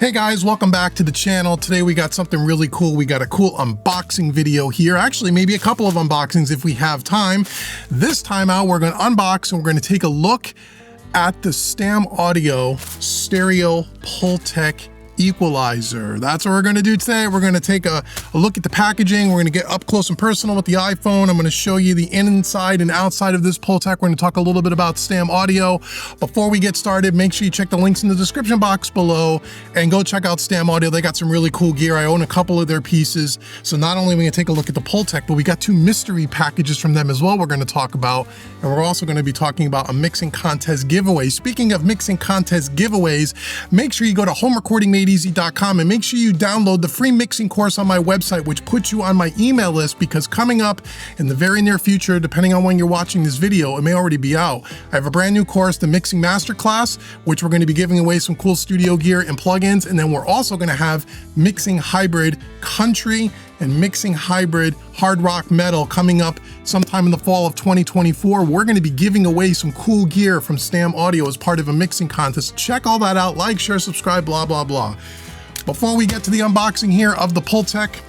Hey guys, welcome back to the channel. Today we got something really cool. We got a cool unboxing video here. Actually, maybe a couple of unboxings if we have time. This time out, we're going to unbox and we're going to take a look at the Stam Audio Stereo Pultec equalizer. That's what we're going to do today. We're going to take a look at the packaging. We're going to get up close and personal with the iPhone. I'm going to show you the inside and outside of this Pultec. We're going to talk a little bit about Stam Audio. Before we get started, make sure you check the links in the description box below and go check out Stam Audio. They got some really cool gear. I own a couple of their pieces. So not only are we going to take a look at the Pultec, but we got two mystery packages from them as well we're going to talk about. And we're also going to be talking about a mixing contest giveaway. Speaking of mixing contest giveaways, make sure you go to homerecordingmadeeasy.com and make sure you download the free mixing course on my website, which puts you on my email list, because coming up in the very near future, depending on when you're watching this video, it may already be out. I have a brand new course, the Mixing Masterclass, which we're going to be giving away some cool studio gear and plugins. And then we're also going to have mixing hybrid country and mixing hybrid hard rock metal coming up sometime in the fall of 2024. We're going to be giving away some cool gear from Stam Audio as part of a mixing contest. Check all that out. Like, share, subscribe, blah, blah, blah. Before we get to the unboxing here of the Pultec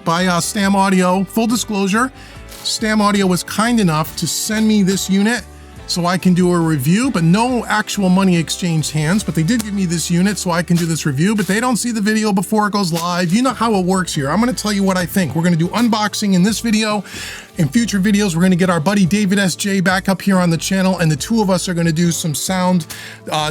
by Stam Audio, full disclosure, Stam Audio was kind enough to send me this unit so I can do a review, but no actual money exchanged hands. But they did give me this unit so I can do this review, but they don't see the video before it goes live. You know how it works here. I'm going to tell you what I think. We're going to do unboxing in this video. In future videos, we're going to get our buddy David S.J. back up here on the channel, and the two of us are going to do some sound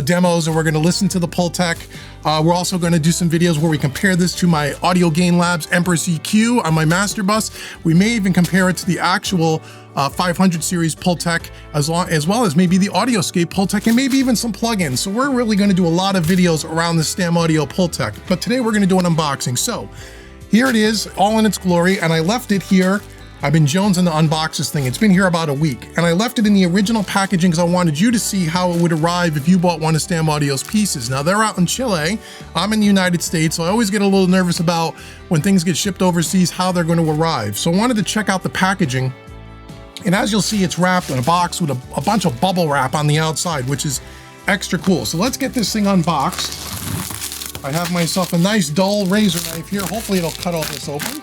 demos, and we're going to listen to the Pultec. We're also going to do some videos where we compare this to my AudioLabs Empress EQ on my master bus. We may even compare it to the actual 500 series Pultec, as well as maybe the audio-scape Pultec, and maybe even some plugins. So we're really going to do a lot of videos around the Stam Audio Pultec. But today we're going to do an unboxing. So here it is, all in its glory, and I left it here. I've been jonesing to unbox this thing. It's been here about a week, and I left it in the original packaging because I wanted you to see how it would arrive if you bought one of Stam Audio's pieces. Now, they're out in Chile. I'm in the United States, so I always get a little nervous about when things get shipped overseas, how they're going to arrive. So I wanted to check out the packaging, and as you'll see, it's wrapped in a box with a bunch of bubble wrap on the outside, which is extra cool. So let's get this thing unboxed. I have myself a nice dull razor knife here. Hopefully it'll cut all this open.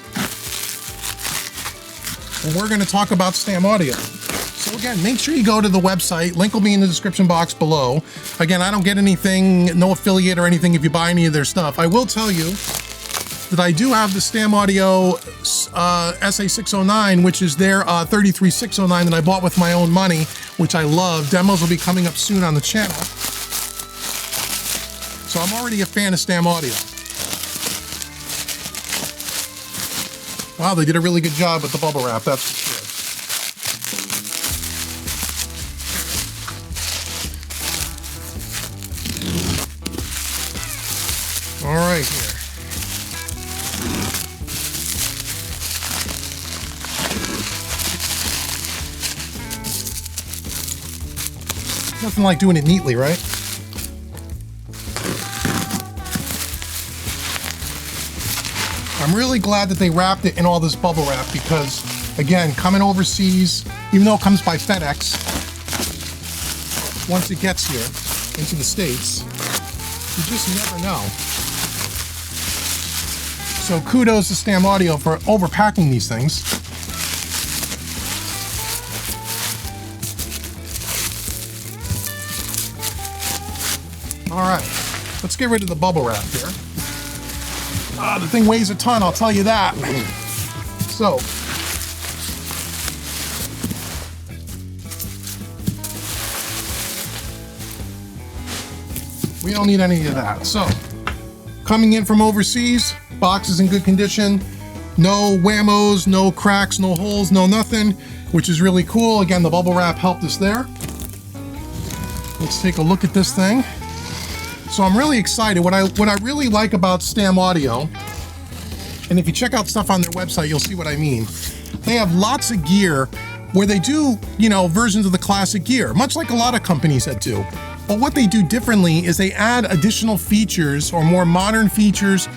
And we're going to talk about Stam Audio. So again, make sure you go to the website. Link will be in the description box below. Again, I don't get anything, no affiliate or anything if you buy any of their stuff. I will tell you that I do have the Stam Audio SA609, which is their 33609 that I bought with my own money, which I love. Demos will be coming up soon on the channel. So I'm already a fan of Stam Audio. Wow, they did a really good job with the bubble wrap, that's for sure. All right, here. Nothing like doing it neatly, right? I'm really glad that they wrapped it in all this bubble wrap because, again, coming overseas, even though it comes by FedEx, once it gets here into the States, you just never know. So kudos to Stam Audio for overpacking these things. All right, let's get rid of the bubble wrap here. The thing weighs a ton, I'll tell you that. So, we don't need any of that. So, coming in from overseas, box is in good condition. No whammos, no cracks, no holes, no nothing, which is really cool. Again, the bubble wrap helped us there. Let's take a look at this thing. So I'm really excited. What I really like about Stam Audio, and if you check out stuff on their website, you'll see what I mean. They have lots of gear where they do, versions of the classic gear, much like a lot of companies that do. But what they do differently is they add additional features or more modern features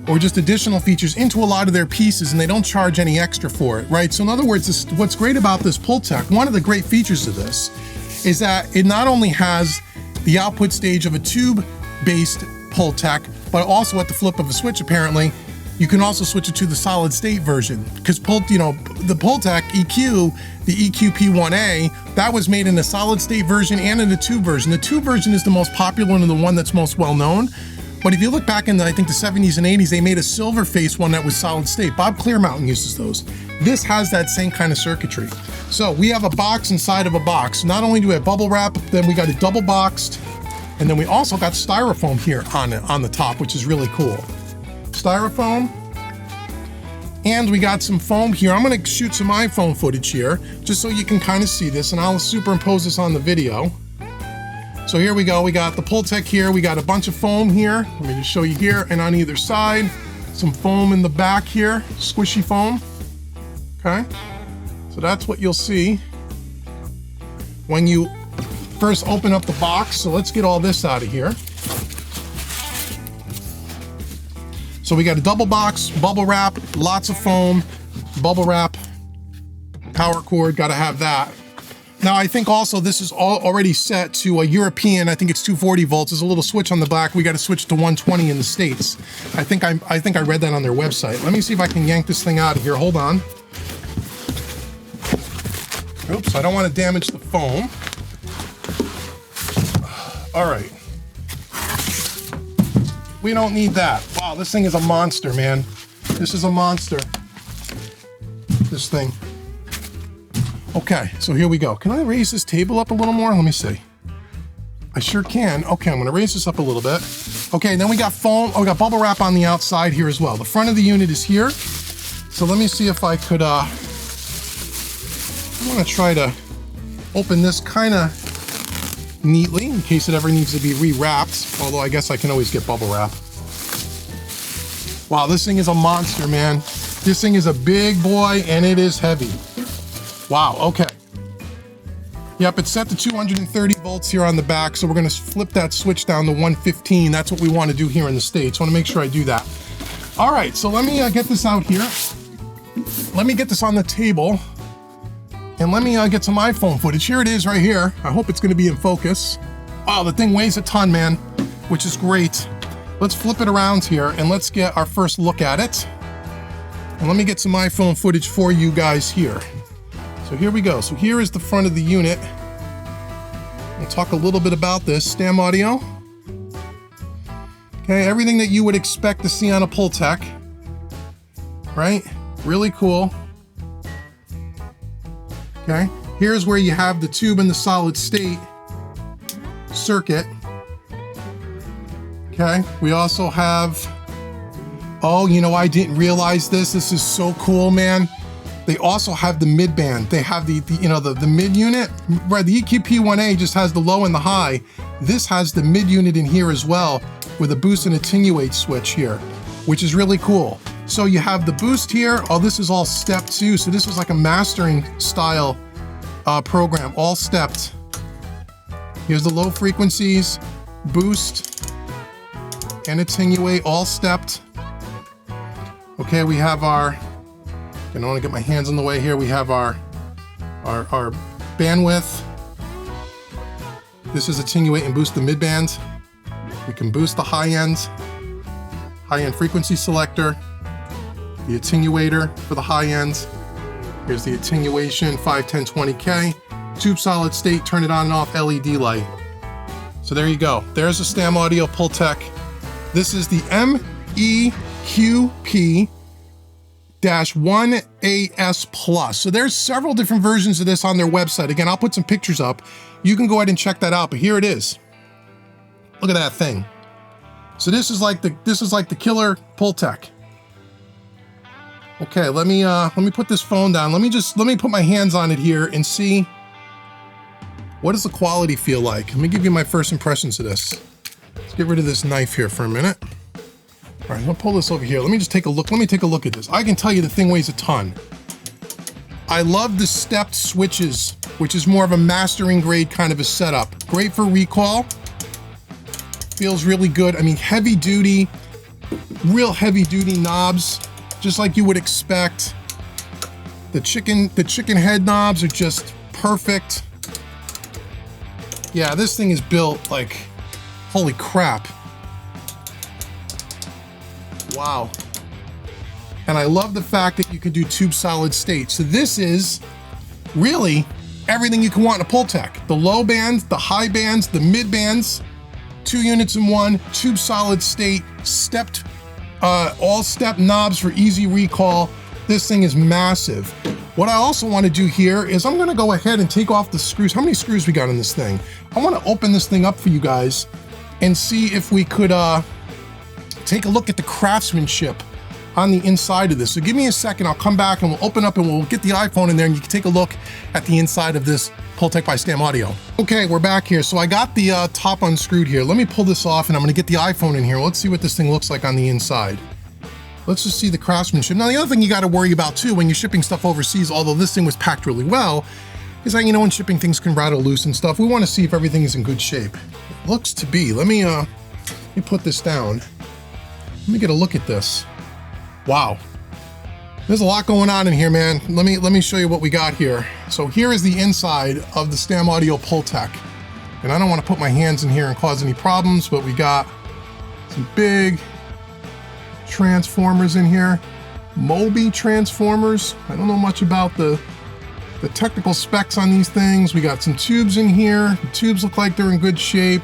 or just additional features into a lot of their pieces, and they don't charge any extra for it, right? So in other words, what's great about this Pultec, one of the great features of this is that it not only has the output stage of a tube-based Pultec, but also at the flip of a switch, apparently, you can also switch it to the solid state version. Because the Pultec EQ, the EQP-1A, that was made in a solid state version and in a tube version. The tube version is the most popular and the one that's most well known. But if you look back in I think the 70s and 80s, they made a silver face one that was solid state. Bob Clearmountain uses those. This has that same kind of circuitry. So we have a box inside of a box. Not only do we have bubble wrap, then we got it double boxed, and then we also got styrofoam here on the top, which is really cool. Styrofoam, and we got some foam here. I'm gonna shoot some iPhone footage here, just so you can kind of see this, and I'll superimpose this on the video. So here we go, we got the Pultec here, we got a bunch of foam here. Let me just show you here, and on either side, some foam in the back here, squishy foam, okay? So that's what you'll see when you first open up the box. So let's get all this out of here. So we got a double box, bubble wrap, lots of foam, bubble wrap, power cord, gotta have that. Now I think also this is already set to a European, I think it's 240 volts. There's a little switch on the back. We gotta switch to 120 in the States. I think I read that on their website. Let me see if I can yank this thing out of here, hold on. Oops, I don't wanna damage the foam. All right. We don't need that. Wow, this thing is a monster, man. This is a monster. This thing. Okay, so here we go. Can I raise this table up a little more? Let me see. I sure can. Okay, I'm gonna raise this up a little bit. Okay, then we got foam. Oh, we got bubble wrap on the outside here as well. The front of the unit is here. So let me see if I could, I wanna try to open this kind of neatly in case it ever needs to be rewrapped, although I guess I can always get bubble wrap. Wow, this thing is a monster, man. This thing is a big boy and it is heavy. Wow, okay. Yep, it's set to 230 volts here on the back, so we're gonna flip that switch down to 115. That's what we want to do here in the States. I want to make sure I do that. All right, so let me get this out here. Let me get this on the table. And let me get some iPhone footage. Here it is right here. I hope it's gonna be in focus. Oh, the thing weighs a ton, man, which is great. Let's flip it around here and let's get our first look at it. And let me get some iPhone footage for you guys here. So here we go. So here is the front of the unit. We'll talk a little bit about this. Stam audio. Okay, everything that you would expect to see on a Pultec, right? Really cool. Okay, here's where you have the tube and the solid state circuit. Okay, we also have, oh, you know, I didn't realize this. This is so cool, man. They also have the mid band. They have the mid unit, right? The EQP-1A just has the low and the high. This has the mid unit in here as well with a boost and attenuate switch here, which is really cool. So you have the boost here. Oh, this is all step 2. So this was like a mastering style program, all stepped. Here's the low frequencies, boost, and attenuate, all stepped. Okay, we have our, I don't want to get my hands in the way here. We have our bandwidth. This is attenuate and boost the mid band. We can boost the high end frequency selector. The attenuator for the high end. Here's the attenuation, 51020K. Tube solid state, turn it on and off, LED light. So there you go. There's a Stam Audio Pultec. This is the MEQP-1AS Plus. So there's several different versions of this on their website. Again, I'll put some pictures up. You can go ahead and check that out, but here it is. Look at that thing. So this is like the killer Pultec. Okay, let me put this phone down. Let me put my hands on it here and see what does the quality feel like. Let me give you my first impressions of this. Let's get rid of this knife here for a minute. All right, I'll pull this over here. Let me just take a look. Let me take a look at this. I can tell you the thing weighs a ton. I love the stepped switches, which is more of a mastering grade kind of a setup. Great for recall. Feels really good. I mean, heavy duty, real heavy duty knobs, just like you would expect. The chicken head knobs are just perfect. Yeah, this thing is built like, holy crap. Wow. And I love the fact that you can do tube solid state. So this is really everything you can want in a Pultec. The low bands, the high bands, the mid bands, 2 units in one, tube solid state, stepped, all step knobs for easy recall. This thing is massive. What I also want to do here is I'm going to go ahead and take off the screws. How many screws we got in this thing? I want to open this thing up for you guys and see if we could take a look at the craftsmanship on the inside of this. So give me a second, I'll come back and we'll open up and we'll get the iPhone in there and you can take a look at the inside of this Pultec by Stam Audio. Okay, we're back here. So I got the top unscrewed here. Let me pull this off and I'm gonna get the iPhone in here. Let's see what this thing looks like on the inside. Let's just see the craftsmanship. Now the other thing you gotta worry about too when you're shipping stuff overseas, although this thing was packed really well, is that, you know, when shipping things can rattle loose and stuff, we wanna see if everything is in good shape. It looks to be. Let me put this down. Let me get a look at this. Wow, there's a lot going on in here, man. Let me show you what we got here. So here is the inside of the Stam Audio Pultec. And I don't want to put my hands in here and cause any problems, but we got some big transformers in here. Moby transformers. I don't know much about the technical specs on these things. We got some tubes in here. The tubes look like they're in good shape.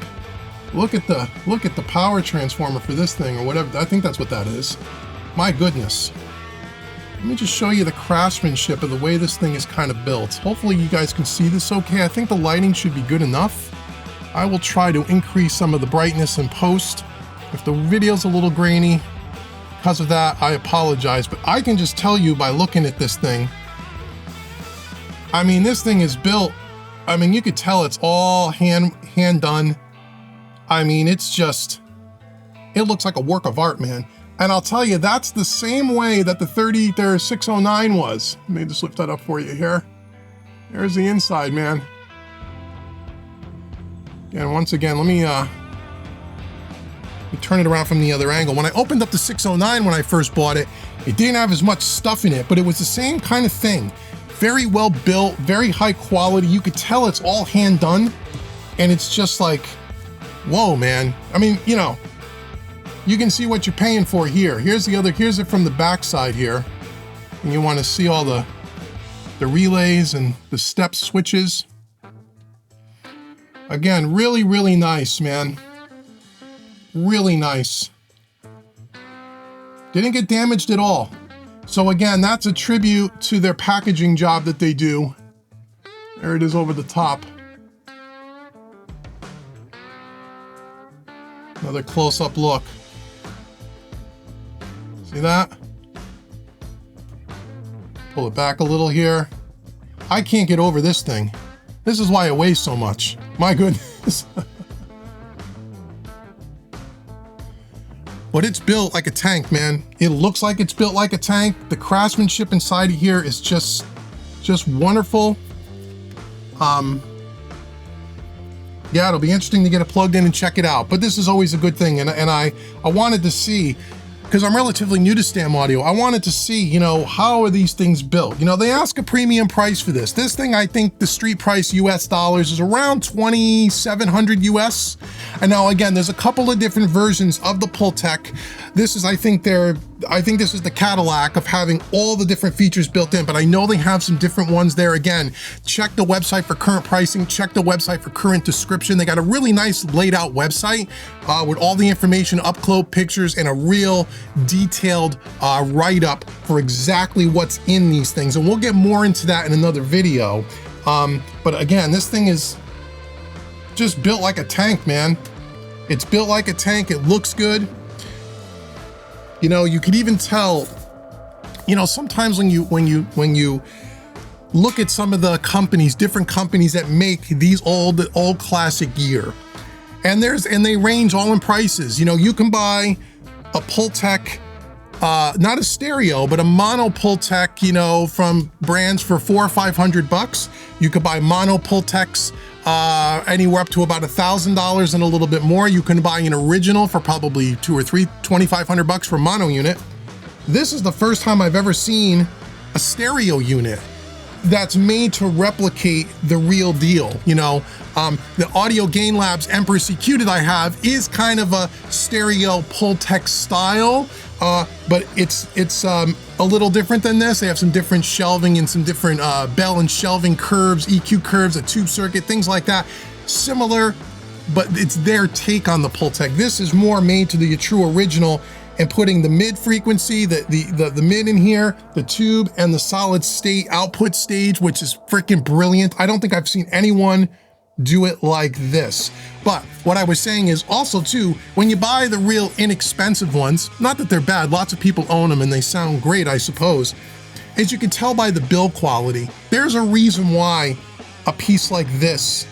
Look at the power transformer for this thing or whatever. I think that's what that is. My goodness. Let me just show you the craftsmanship of the way this thing is kind of built. Hopefully you guys can see this okay. I think the lighting should be good enough. I will try to increase some of the brightness in post. If the video's a little grainy, because of that, I apologize. But I can just tell you by looking at this thing, I mean, this thing is built, I mean, you could tell it's all hand done. I mean, it's just, it looks like a work of art, man. And I'll tell you, that's the same way that the 609 was. Let me just lift that up for you here. There's the inside, man. And once again, let me turn it around from the other angle. When I opened up the 609 when I first bought it, it didn't have as much stuff in it, but it was the same kind of thing. Very well built, very high quality. You could tell it's all hand done. And it's just like, whoa, man. I mean, you know, you can see what you're paying for here. Here's it from the back side here. And you want to see all the relays and the step switches. Again, really, really nice, man. Really nice. Didn't get damaged at all. So again, that's a tribute to their packaging job that they do. There it is over the top. Another close-up look. See that? Pull it back a little here. I can't get over this thing. This is why it weighs so much. My goodness. But it's built like a tank, man. It looks like it's built like a tank. The craftsmanship inside of here is just wonderful. Yeah, it'll be interesting to get it plugged in and check it out. But this is always a good thing. And I wanted to see, because I'm relatively new to Stam Audio, I wanted to see, you know, how are these things built? You know, they ask a premium price for this. This thing, I think the street price US dollars is around 2,700 US. And now again, there's a couple of different versions of the Pultec. This is, I think this is the Cadillac of having all the different features built in, but I know they have some different ones there. Again, check the website for current pricing, check the website for current description. They got a really nice laid out website with all the information, up close pictures, and a real detailed write-up for exactly what's in these things. And we'll get more into that in another video. But again, this thing is just built like a tank, man. It's built like a tank. It looks good. You know, you could even tell, you know, sometimes when you look at some of the companies, different companies that make these old classic gear, and they range all in prices. You know, you can buy a Pultec, not a stereo, but a mono Pultec, you know, from brands for $400 or $500. You could buy mono Pultecs anywhere up to about $1,000 and a little bit more. You can buy an original for probably $2,500 for a mono unit. This is the first time I've ever seen a stereo unit. that's made to replicate the real deal. You know, the Audio Gain Labs Empress EQ that I have is kind of a stereo Pultec style, but it's a little different than this. They have some different shelving and some different bell and shelving curves, EQ curves, a tube circuit, things like that. Similar, but it's their take on the Pultec. This is more made to the true original, and putting the mid frequency, the mid in here, the tube, and the solid state output stage, which is freaking brilliant. I don't think I've seen anyone do it like this. But what I was saying is also too, when you buy the real inexpensive ones, not that they're bad, lots of people own them and they sound great, I suppose, as you can tell by the build quality, there's a reason why a piece like this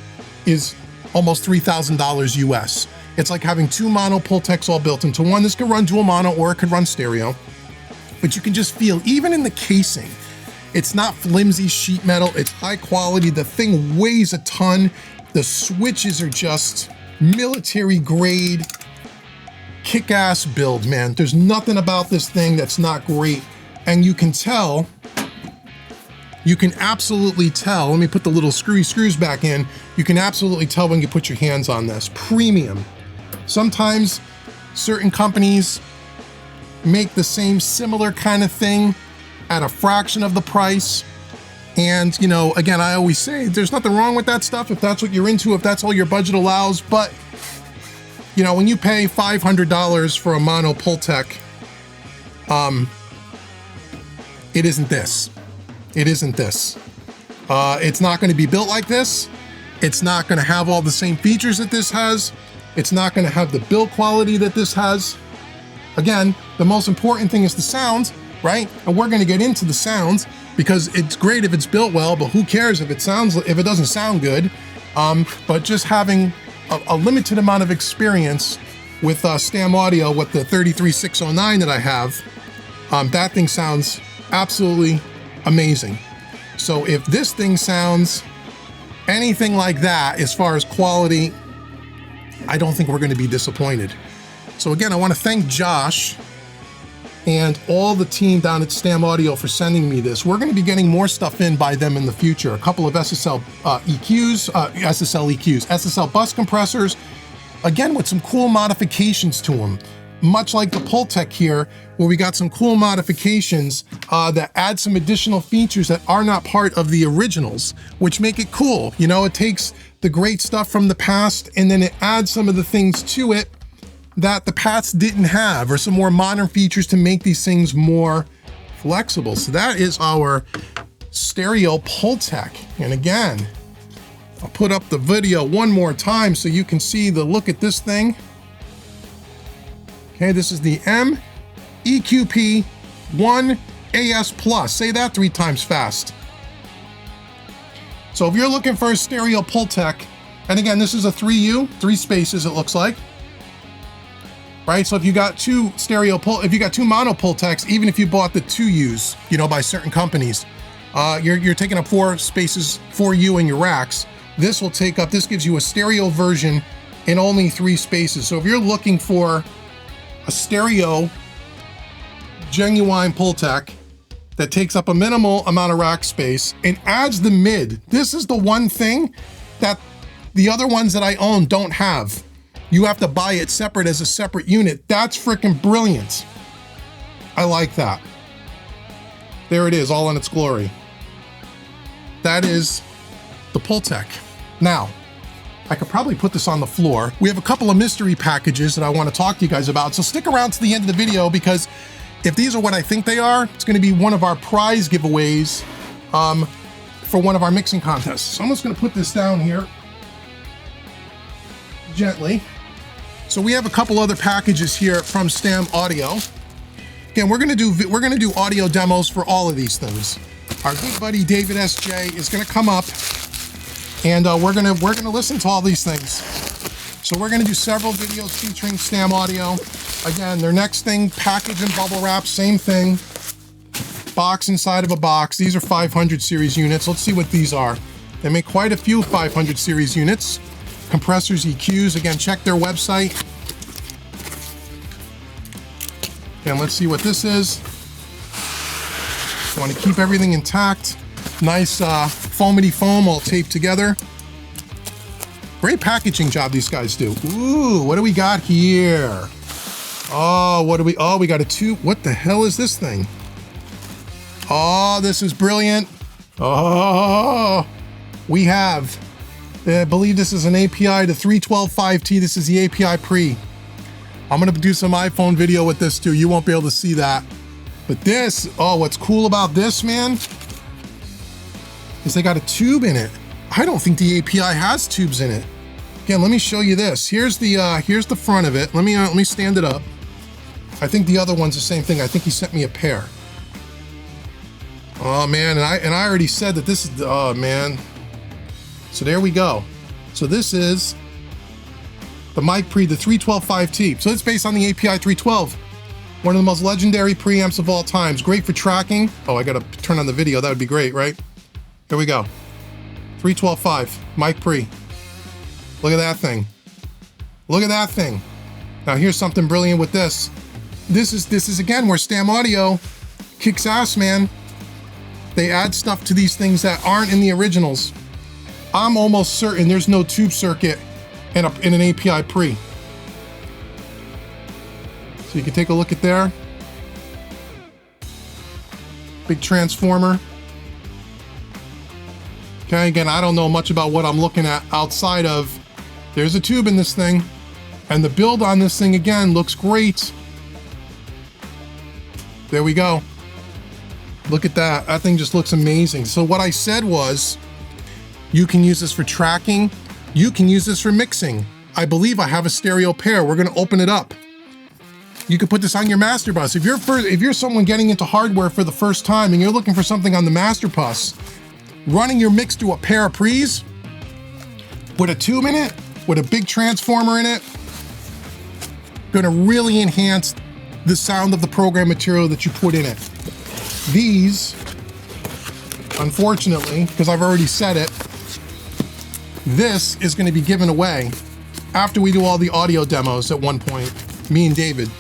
is almost $3,000 US. It's like having two mono Pultecs all built into one. This could run dual mono or it could run stereo, but you can just feel, even in the casing, it's not flimsy sheet metal, it's high quality. The thing weighs a ton. The switches are just military grade, kick-ass build, man. There's nothing about this thing that's not great. And you can tell, you can absolutely tell, let me put the little screws back in. You can absolutely tell when you put your hands on this. Premium. Sometimes certain companies make the same similar kind of thing at a fraction of the price. And, you know, again, I always say there's nothing wrong with that stuff if that's what you're into, if that's all your budget allows. But, you know, when you pay $500 for a mono Pultec, it isn't this. It isn't this. It's not going to be built like this. It's not going to have all the same features that this has. It's not going to have the build quality that this has. Again, the most important thing is the sound, right? And we're going to get into the sounds because it's great if it's built well, but who cares if it doesn't sound good? But just having a limited amount of experience with Stam audio, with the 33609 that I have, that thing sounds absolutely amazing. So if this thing sounds anything like that as far as quality, I don't think we're going to be disappointed. So again, I want to thank Josh and all the team down at Stam Audio for sending me this. We're going to be getting more stuff in by them in the future. A couple of SSL SSL bus compressors, again with some cool modifications to them. Much like the Pultec here, where we got some cool modifications that add some additional features that are not part of the originals, which make it cool. You know, it takes the great stuff from the past and then it adds some of the things to it that the past didn't have, or some more modern features to make these things more flexible. So that is our stereo Pultec. And again, I'll put up the video one more time so you can see the look at this thing. Okay, this is the MEQP-1AS Plus. Say that 3 times fast. So if you're looking for a stereo Pultec, and again, this is a 3U, 3 spaces it looks like. Right, so if you got two mono Pultecs, even if you bought the 2Us, you know, by certain companies, you're taking up 4 spaces for you in your racks. This will take up, this gives you a stereo version in only 3 spaces. So if you're looking for a stereo, genuine Pultec that takes up a minimal amount of rack space and adds the mid, this is the one thing that the other ones that I own don't have. You have to buy it separate as a separate unit. That's freaking brilliant. I like that. There it is, all in its glory. That is the Pultec. Now, I could probably put this on the floor. We have a couple of mystery packages that I want to talk to you guys about. So stick around to the end of the video, because if these are what I think they are, it's going to be one of our prize giveaways for one of our mixing contests. So I'm just going to put this down here gently. So we have a couple other packages here from Stam Audio. Again, we're gonna do audio demos for all of these things. Our good buddy David SJ is gonna come up, and we're gonna listen to all these things. So we're gonna do several videos featuring Stam Audio. Again, their next thing, package and bubble wrap, same thing. Box inside of a box. These are 500 series units. Let's see what these are. They make quite a few 500 series units. Compressors, EQs, again, check their website. And let's see what this is. Want to keep everything intact. Nice foamity foam all taped together. Great packaging job these guys do. Ooh, what do we got here? Oh, we got a tube. What the hell is this thing? Oh, this is brilliant. Oh, we have, I believe this is an API to 312.5T. This is the API pre. I'm gonna do some iPhone video with this too. You won't be able to see that. But this, oh, what's cool about this, man, is they got a tube in it. I don't think the API has tubes in it. Again, let me show you this. Here's the front of it. Let me stand it up. I think the other one's the same thing. I think he sent me a pair. Oh man, and I already said that this is, oh man. So there we go. So this is the mic pre, the 312.5T. So it's based on the API 312. One of the most legendary preamps of all times. Great for tracking. Oh, I gotta turn on the video. That would be great, right? There we go. 312.5, mic pre. Look at that thing. Look at that thing. Now here's something brilliant with this. This is again where Stam Audio kicks ass, man. They add stuff to these things that aren't in the originals. I'm almost certain there's no tube circuit in an API pre. So you can take a look at there. Big transformer. Okay, again, I don't know much about what I'm looking at outside of, there's a tube in this thing, and the build on this thing again looks great. There we go. Look at that. That thing just looks amazing. So what I said was, you can use this for tracking. You can use this for mixing. I believe I have a stereo pair. We're gonna open it up. You can put this on your master bus. If you're someone getting into hardware for the first time and you're looking for something on the master bus, running your mix through a pair of pre's with a tube in it, with a big transformer in it, gonna really enhance the sound of the program material that you put in it. These, unfortunately, because I've already said it, this is gonna be given away after we do all the audio demos at one point, me and David.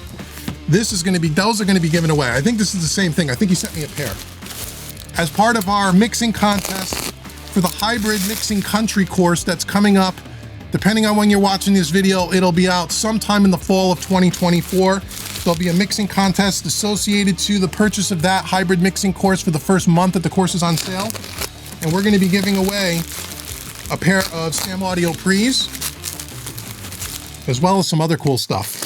Those are gonna be given away. I think this is the same thing. I think he sent me a pair. As part of our mixing contest for the hybrid mixing country course that's coming up, depending on when you're watching this video, it'll be out sometime in the fall of 2024. There'll be a mixing contest associated to the purchase of that hybrid mixing course for the first month that the course is on sale. And we're gonna be giving away a pair of Stam Audio pre's, as well as some other cool stuff.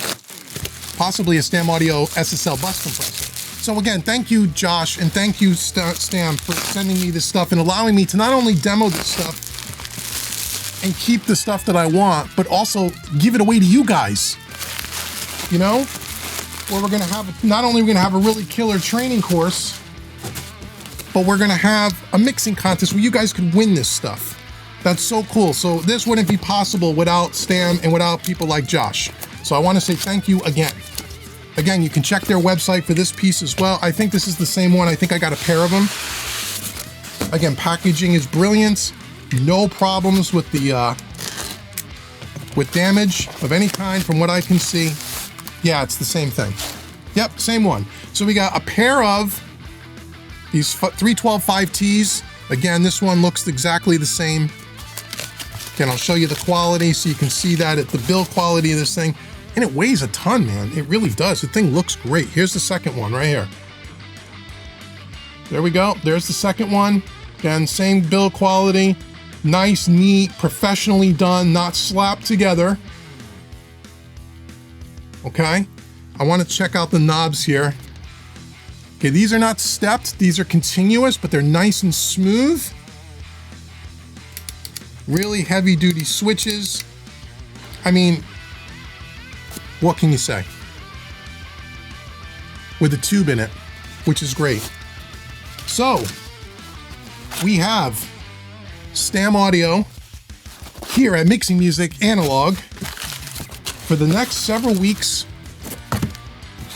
Possibly a Stam Audio SSL bus compressor. So again, thank you, Josh, and thank you, Stam, for sending me this stuff and allowing me to not only demo this stuff and keep the stuff that I want, but also give it away to you guys. You know? Where we're gonna have, not only are we gonna have a really killer training course, but we're gonna have a mixing contest where you guys could win this stuff. That's so cool. So this wouldn't be possible without Stam and without people like Josh. So I wanna say thank you again. Again, you can check their website for this piece as well. I think this is the same one. I think I got a pair of them. Again, packaging is brilliant. No problems with the with damage of any kind from what I can see. Yeah, it's the same thing. Yep, same one. So we got a pair of these 312.5Ts. Again, this one looks exactly the same. Again, I'll show you the quality so you can see that at the build quality of this thing. And it weighs a ton, man. It really does. The thing looks great. Here's the second one right here. There we go. There's the second one. Again, same build quality. Nice, neat, professionally done, not slapped together. Okay. I want to check out the knobs here. Okay, these are not stepped. These are continuous, but they're nice and smooth. Really heavy duty switches. I mean, what can you say? With a tube in it, which is great. So, we have Stam Audio here at Mixing Music Analog for the next several weeks,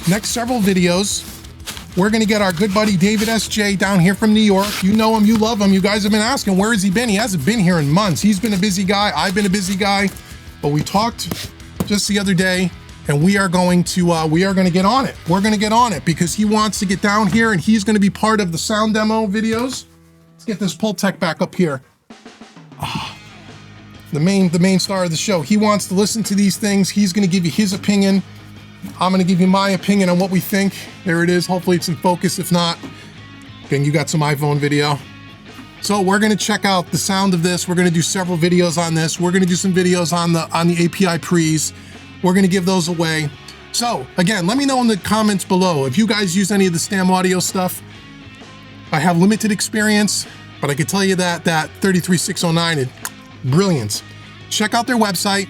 next several videos. We're gonna get our good buddy David S.J. down here from New York. You know him, you love him. You guys have been asking, where has he been? He hasn't been here in months. He's been a busy guy, I've been a busy guy, but we talked just the other day and we are going to get on it. We're gonna get on it because he wants to get down here and he's gonna be part of the sound demo videos. get this Pultec back up here. The main star of the show. He wants to listen to these things. He's going to give you his opinion. I'm going to give you my opinion on what we think. There it is. Hopefully it's in focus. If not, again, you got some iPhone video. So we're going to check out the sound of this. We're going to do several videos on this. We're going to do some videos on the API pre's. We're going to give those away. So again, let me know in the comments below if you guys use any of the Stam Audio stuff. I have limited experience, but I can tell you that 33609 is brilliant. Check out their website.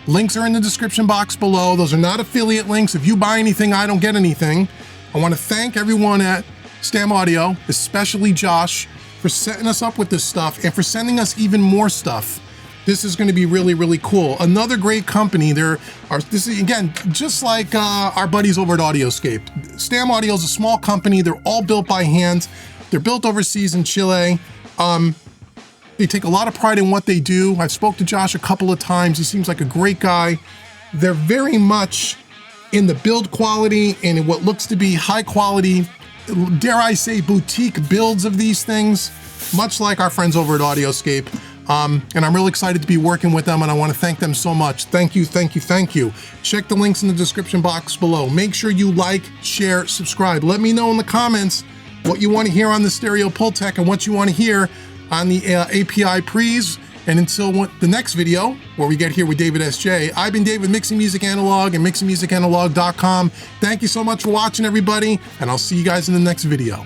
Links are in the description box below. Those are not affiliate links. If you buy anything, I don't get anything. I want to thank everyone at Stam Audio, especially Josh, for setting us up with this stuff and for sending us even more stuff. This is going to be really, really cool. Another great company. This is, again, just like our buddies over at AudioScape. Stam Audio is a small company. They're all built by hand. They're built overseas in Chile. They take a lot of pride in what they do. I've spoke to Josh a couple of times. He seems like a great guy. They're very much in the build quality and in what looks to be high quality, dare I say, boutique builds of these things, much like our friends over at AudioScape. And I'm really excited to be working with them, and I want to thank them so much. Thank you, thank you, thank you. Check the links in the description box below. Make sure you like, share, subscribe. Let me know in the comments what you want to hear on the stereo Pultec and what you want to hear on the API pre's. And until the next video, where we get here with David S.J., I've been Dave with Mixing Music Analog and mixingmusicanalog.com. Thank you so much for watching, everybody, and I'll see you guys in the next video.